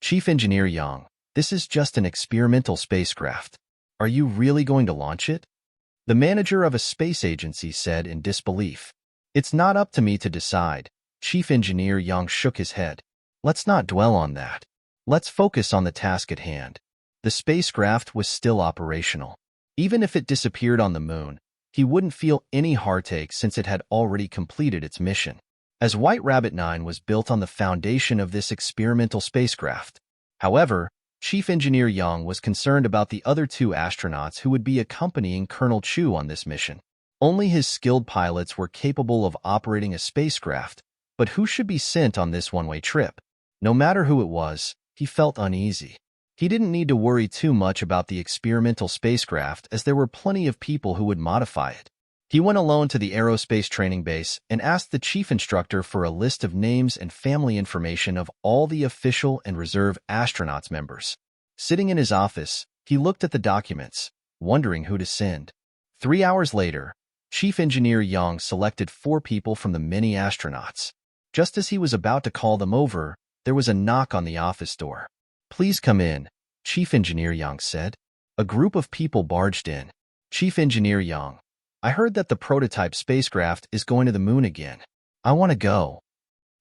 Chief Engineer Yang, this is just an experimental spacecraft. Are you really going to launch it? The manager of a space agency said in disbelief. It's not up to me to decide. Chief Engineer Yang shook his head. Let's not dwell on that. Let's focus on the task at hand. The spacecraft was still operational. Even if it disappeared on the moon, he wouldn't feel any heartache since it had already completed its mission. As White Rabbit 9 was built on the foundation of this experimental spacecraft. However, Chief Engineer Yang was concerned about the other two astronauts who would be accompanying Colonel Chu on this mission. Only his skilled pilots were capable of operating a spacecraft, but who should be sent on this one-way trip? No matter who it was, he felt uneasy. He didn't need to worry too much about the experimental spacecraft as there were plenty of people who would modify it. He went alone to the aerospace training base and asked the chief instructor for a list of names and family information of all the official and reserve astronauts members. Sitting in his office, he looked at the documents, wondering who to send. 3 hours later, Chief Engineer Yang selected 4 people from the many astronauts. Just as he was about to call them over, there was a knock on the office door. Please come in, Chief Engineer Yang said. A group of people barged in. Chief Engineer Yang, I heard that the prototype spacecraft is going to the moon again. I want to go.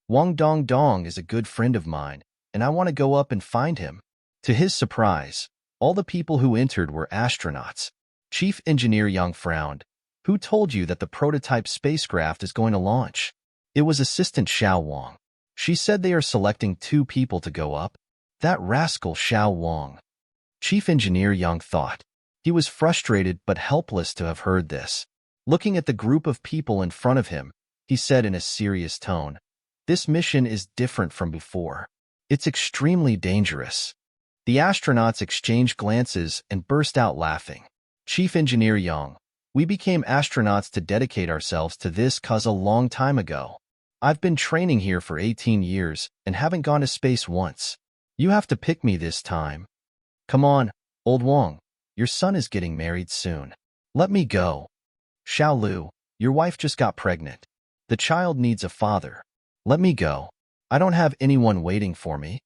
Wang Dong Dong is a good friend of mine, and I want to go up and find him. To his surprise, all the people who entered were astronauts. Chief Engineer Yang frowned. Who told you that the prototype spacecraft is going to launch? It was Assistant Xiao Wang. She said they are selecting 2 people to go up. That rascal Xiao Wang. Chief Engineer Yang thought. He was frustrated but helpless to have heard this. Looking at the group of people in front of him, he said in a serious tone, This mission is different from before. It's extremely dangerous. The astronauts exchanged glances and burst out laughing. Chief Engineer Yang, we became astronauts to dedicate ourselves to this cause a long time ago. I've been training here for 18 years and haven't gone to space once. You have to pick me this time. Come on, old Wang. Your son is getting married soon. Let me go. Xiao Lu, your wife just got pregnant. The child needs a father. Let me go. I don't have anyone waiting for me.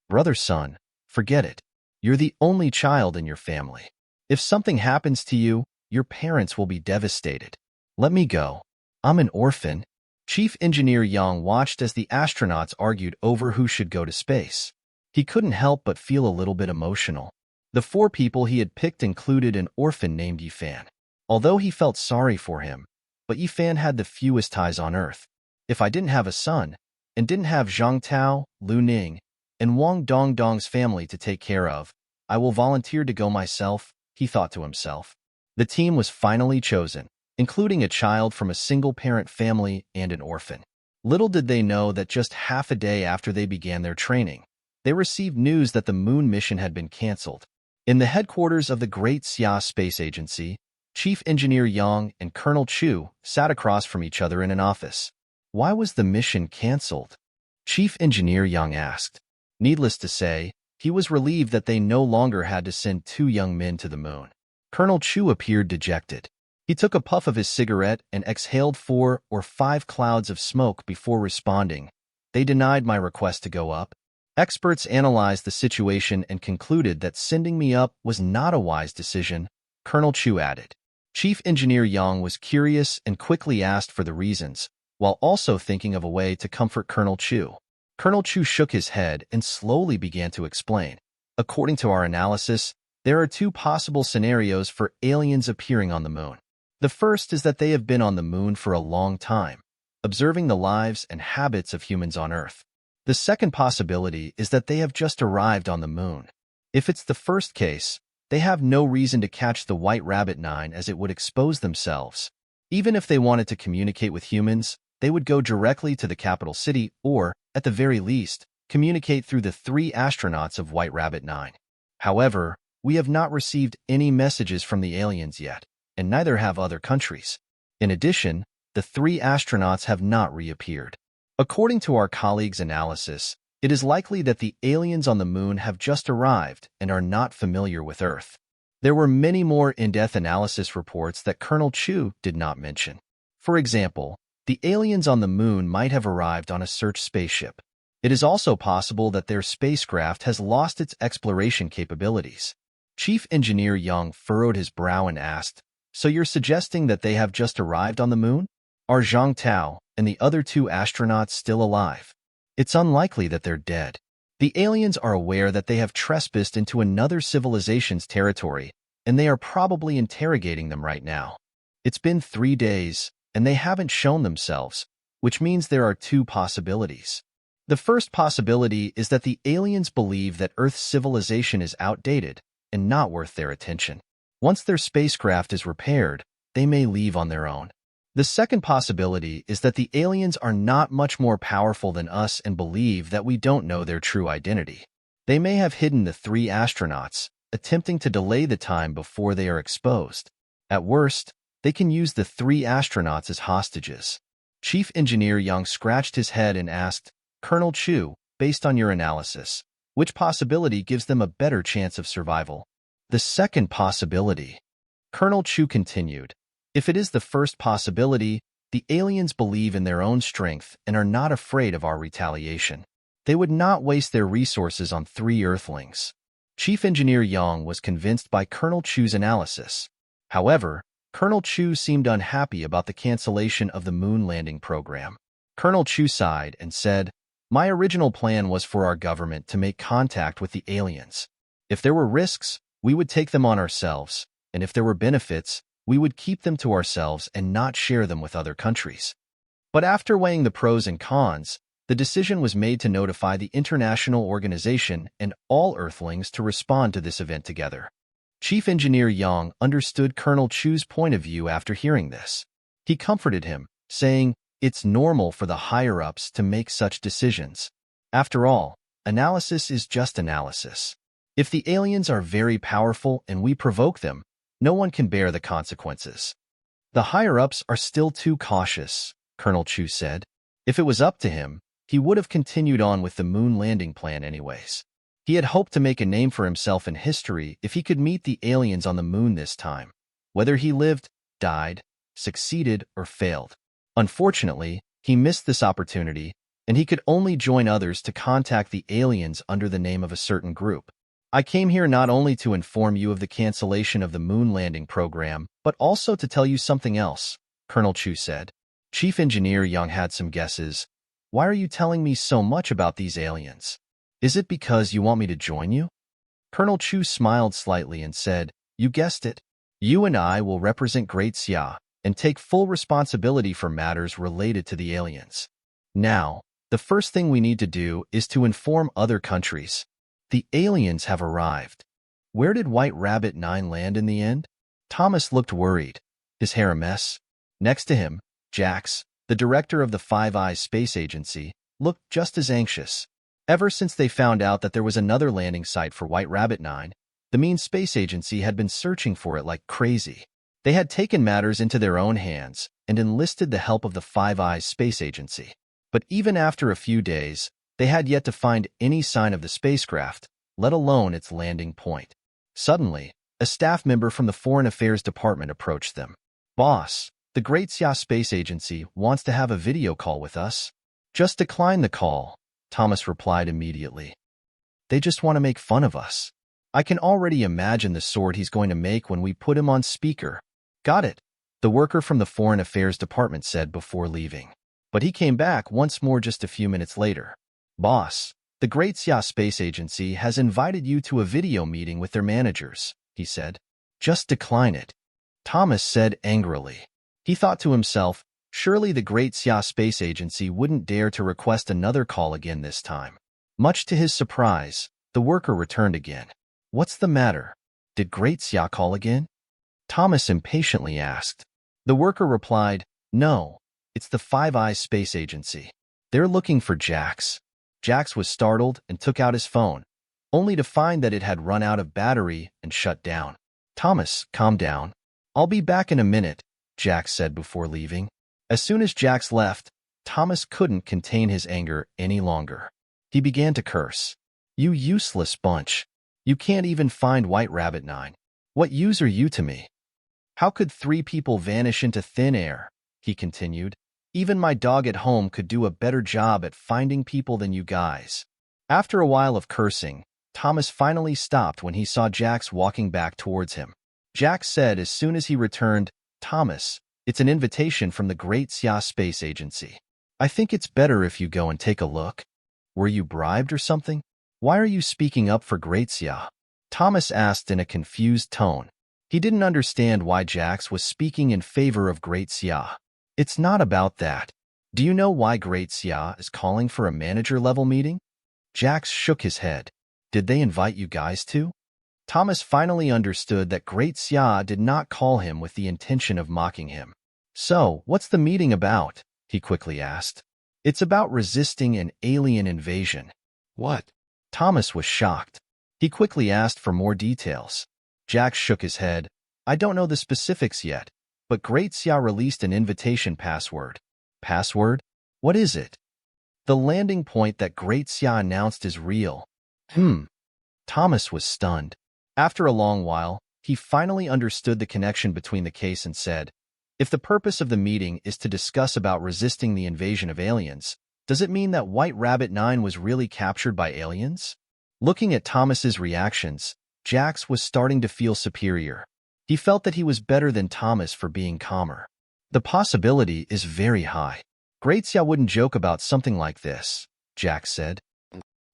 Brother son, forget it. You're the only child in your family. If something happens to you, your parents will be devastated. Let me go. I'm an orphan. Chief Engineer Yang watched as the astronauts argued over who should go to space. He couldn't help but feel a little bit emotional. The 4 people he had picked included an orphan named Yifan. Although he felt sorry for him, but Yifan had the fewest ties on Earth. If I didn't have a son, and didn't have Zhang Tao, Lu Ning, and Wang Dongdong's family to take care of, I will volunteer to go myself, he thought to himself. The team was finally chosen, including a child from a single-parent family and an orphan. Little did they know that just half a day after they began their training, they received news that the moon mission had been canceled. In the headquarters of the Great Xia Space Agency, Chief Engineer Yang and Colonel Chu sat across from each other in an office. Why was the mission canceled? Chief Engineer Yang asked. Needless to say, he was relieved that they no longer had to send 2 young men to the moon. Colonel Chu appeared dejected. He took a puff of his cigarette and exhaled 4 or 5 clouds of smoke before responding. They denied my request to go up. Experts analyzed the situation and concluded that sending me up was not a wise decision, Colonel Chu added. Chief Engineer Yang was curious and quickly asked for the reasons, while also thinking of a way to comfort Colonel Chu. Colonel Chu shook his head and slowly began to explain. According to our analysis, there are 2 possible scenarios for aliens appearing on the moon. The first is that they have been on the moon for a long time, observing the lives and habits of humans on Earth. The second possibility is that they have just arrived on the moon. If it's the first case, they have no reason to catch the White Rabbit 9 as it would expose themselves. Even if they wanted to communicate with humans, they would go directly to the capital city or, at the very least, communicate through the 3 astronauts of White Rabbit 9. However, we have not received any messages from the aliens yet, and neither have other countries. In addition, the 3 astronauts have not reappeared. According to our colleagues' analysis, it is likely that the aliens on the moon have just arrived and are not familiar with Earth. There were many more in-depth analysis reports that Colonel Chu did not mention. For example, the aliens on the moon might have arrived on a search spaceship. It is also possible that their spacecraft has lost its exploration capabilities. Chief Engineer Young furrowed his brow and asked, "So you're suggesting that they have just arrived on the moon? Are Zhang Tao and the other two astronauts still alive? It's unlikely that they're dead. The aliens are aware that they have trespassed into another civilization's territory, and they are probably interrogating them right now. It's been 3 days, and they haven't shown themselves, which means there are two possibilities. The first possibility is that the aliens believe that Earth's civilization is outdated and not worth their attention. Once their spacecraft is repaired, they may leave on their own. The second possibility is that the aliens are not much more powerful than us and believe that we don't know their true identity. They may have hidden the 3 astronauts, attempting to delay the time before they are exposed. At worst, they can use the 3 astronauts as hostages." Chief Engineer Young scratched his head and asked, "Colonel Chu, based on your analysis, which possibility gives them a better chance of survival?" "The second possibility," Colonel Chu continued. "If it is the first possibility, the aliens believe in their own strength and are not afraid of our retaliation. They would not waste their resources on 3 Earthlings." Chief Engineer Young was convinced by Colonel Chu's analysis. However, Colonel Chu seemed unhappy about the cancellation of the moon landing program. Colonel Chu sighed and said, "My original plan was for our government to make contact with the aliens. If there were risks, we would take them on ourselves, and if there were benefits, we would keep them to ourselves and not share them with other countries. But after weighing the pros and cons, the decision was made to notify the international organization and all Earthlings to respond to this event together." Chief Engineer Yang understood Colonel Chu's point of view after hearing this. He comforted him, saying, "It's normal for the higher-ups to make such decisions. After all, analysis is just analysis. If the aliens are very powerful and we provoke them, no one can bear the consequences." "The higher-ups are still too cautious," Colonel Chu said. "If it was up to him, he would have continued on with the moon landing plan anyways. He had hoped to make a name for himself in history if he could meet the aliens on the moon this time, whether he lived, died, succeeded, or failed. Unfortunately, he missed this opportunity, and he could only join others to contact the aliens under the name of a certain group. I came here not only to inform you of the cancellation of the moon landing program, but also to tell you something else," Colonel Chu said. Chief Engineer Young had some guesses. "Why are you telling me so much about these aliens? Is it because you want me to join you?" Colonel Chu smiled slightly and said, "You guessed it. You and I will represent Great Xia and take full responsibility for matters related to the aliens. Now, the first thing we need to do is to inform other countries. The aliens have arrived." "Where did White Rabbit 9 land in the end?" Thomas looked worried, his hair a mess. Next to him, Jax, the director of the Five Eyes Space Agency, looked just as anxious. Ever since they found out that there was another landing site for White Rabbit 9, the mean space agency had been searching for it like crazy. They had taken matters into their own hands and enlisted the help of the Five Eyes Space Agency. But even after a few days, they had yet to find any sign of the spacecraft, let alone its landing point. Suddenly, a staff member from the Foreign Affairs Department approached them. "Boss, the Great Xia Space Agency wants to have a video call with us." "Just decline the call," Thomas replied immediately. "They just want to make fun of us. I can already imagine the sort he's going to make when we put him on speaker." "Got it," the worker from the Foreign Affairs Department said before leaving. But he came back once more just a few minutes later. "Boss, the Great Xia Space Agency has invited you to a video meeting with their managers," he said. "Just decline it," Thomas said angrily. He thought to himself, surely the Great Xia Space Agency wouldn't dare to request another call again this time. Much to his surprise, the worker returned again. "What's the matter? Did Great Xia call again?" Thomas impatiently asked. The worker replied, "No, it's the Five Eyes Space Agency. They're looking for Jax." Jax was startled and took out his phone, only to find that it had run out of battery and shut down. "Thomas, calm down. I'll be back in a minute," Jax said before leaving. As soon as Jax left, Thomas couldn't contain his anger any longer. He began to curse. "You useless bunch. You can't even find White Rabbit 9. What use are you to me? How could 3 people vanish into thin air?" he continued. Even my dog at home could do a better job at finding people than you guys. After a while of cursing, Thomas finally stopped when he saw Jax walking back towards him. Jax said as soon as he returned, "Thomas, it's an invitation from the Great Xia Space Agency. I think it's better if you go and take a look." "Were you bribed or something? Why are you speaking up for Great Xia?" Thomas asked in a confused tone. He didn't understand why Jax was speaking in favor of Great Xia. "It's not about that. Do you know why Great Xia is calling for a manager-level meeting?" Jax shook his head. "Did they invite you guys to?" Thomas finally understood that Great Xia did not call him with the intention of mocking him. "So, what's the meeting about?" he quickly asked. "It's about resisting an alien invasion." "What?" Thomas was shocked. He quickly asked for more details. Jax shook his head. "I don't know the specifics yet, but Great Xia released an invitation password." "Password? What is it?" "The landing point that Great Xia announced is real." Thomas was stunned. After a long while, he finally understood the connection between the case and said, "If the purpose of the meeting is to discuss about resisting the invasion of aliens, does it mean that White Rabbit 9 was really captured by aliens?" Looking at Thomas's reactions, Jax was starting to feel superior. He felt that he was better than Thomas for being calmer. "The possibility is very high. Great Xia wouldn't joke about something like this," Jax said.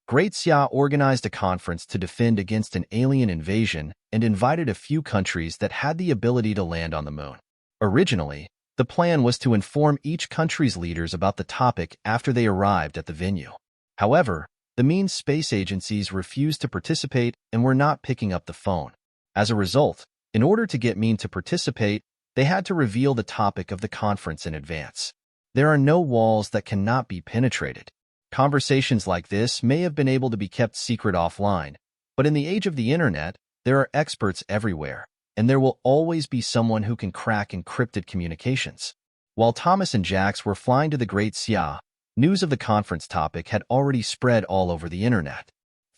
Great Xia organized a conference to defend against an alien invasion and invited a few countries that had the ability to land on the moon. Originally, the plan was to inform each country's leaders about the topic after they arrived at the venue. However, the main space agencies refused to participate and were not picking up the phone. As a result, in order to get MEAN to participate, they had to reveal the topic of the conference in advance. There are no walls that cannot be penetrated. Conversations like this may have been able to be kept secret offline, but in the age of the internet, there are experts everywhere, and there will always be someone who can crack encrypted communications. While Thomas and Jax were flying to the Great Xia, news of the conference topic had already spread all over the internet.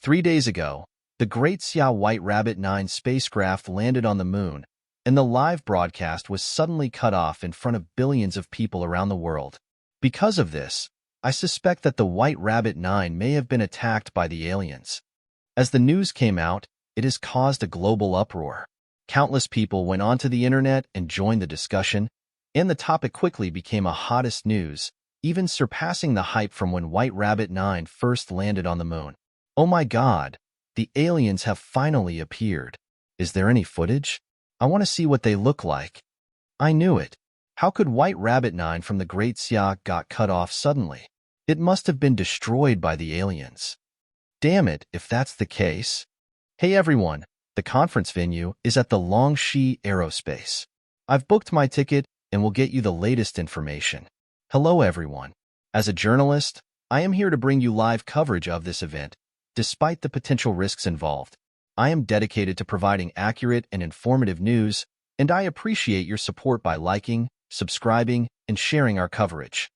3 days ago, the Great Xia White Rabbit 9 spacecraft landed on the moon, and the live broadcast was suddenly cut off in front of billions of people around the world. Because of this, I suspect that the White Rabbit 9 may have been attacked by the aliens. As the news came out, it has caused a global uproar. Countless people went onto the internet and joined the discussion, and the topic quickly became a hottest news, even surpassing the hype from when White Rabbit 9 first landed on the moon. "Oh my God, the aliens have finally appeared. Is there any footage? I want to see what they look like." I knew it. How could White Rabbit 9 from the Great Xia got cut off suddenly? It must have been destroyed by the aliens. Damn it, if that's the case. Hey everyone, the conference venue is at the Longxi Aerospace. I've booked my ticket and will get you the latest information. Hello everyone. As a journalist, I am here to bring you live coverage of this event, despite the potential risks involved. I am dedicated to providing accurate and informative news, and I appreciate your support by liking, subscribing, and sharing our coverage.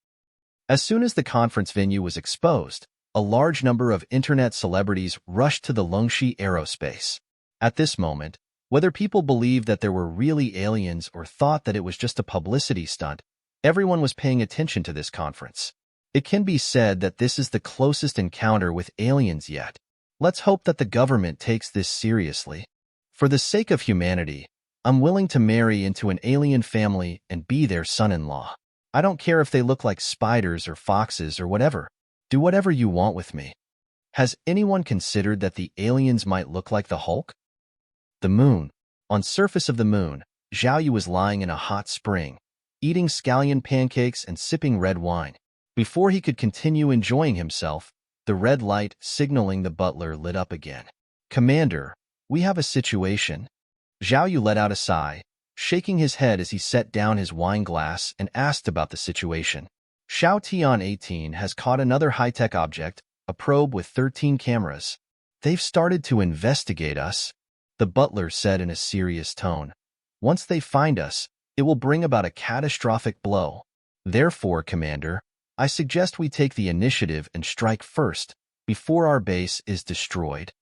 As soon as the conference venue was exposed, a large number of internet celebrities rushed to the Longxi Aerospace. At this moment, whether people believed that there were really aliens or thought that it was just a publicity stunt, everyone was paying attention to this conference. It can be said that this is the closest encounter with aliens yet. Let's hope that the government takes this seriously. For the sake of humanity, I'm willing to marry into an alien family and be their son-in-law. I don't care if they look like spiders or foxes or whatever. Do whatever you want with me. Has anyone considered that the aliens might look like the Hulk? The moon. On surface of the moon, Zhao Yu was lying in a hot spring, eating scallion pancakes and sipping red wine. Before he could continue enjoying himself, the red light signaling the butler lit up again. "Commander, we have a situation." Zhao Yu let out a sigh, shaking his head as he set down his wine glass and asked about the situation. "Xiao Tian 18 has caught another high-tech object, a probe with 13 cameras. They've started to investigate us," the butler said in a serious tone. "Once they find us, it will bring about a catastrophic blow. Therefore, Commander, I suggest we take the initiative and strike first, before our base is destroyed."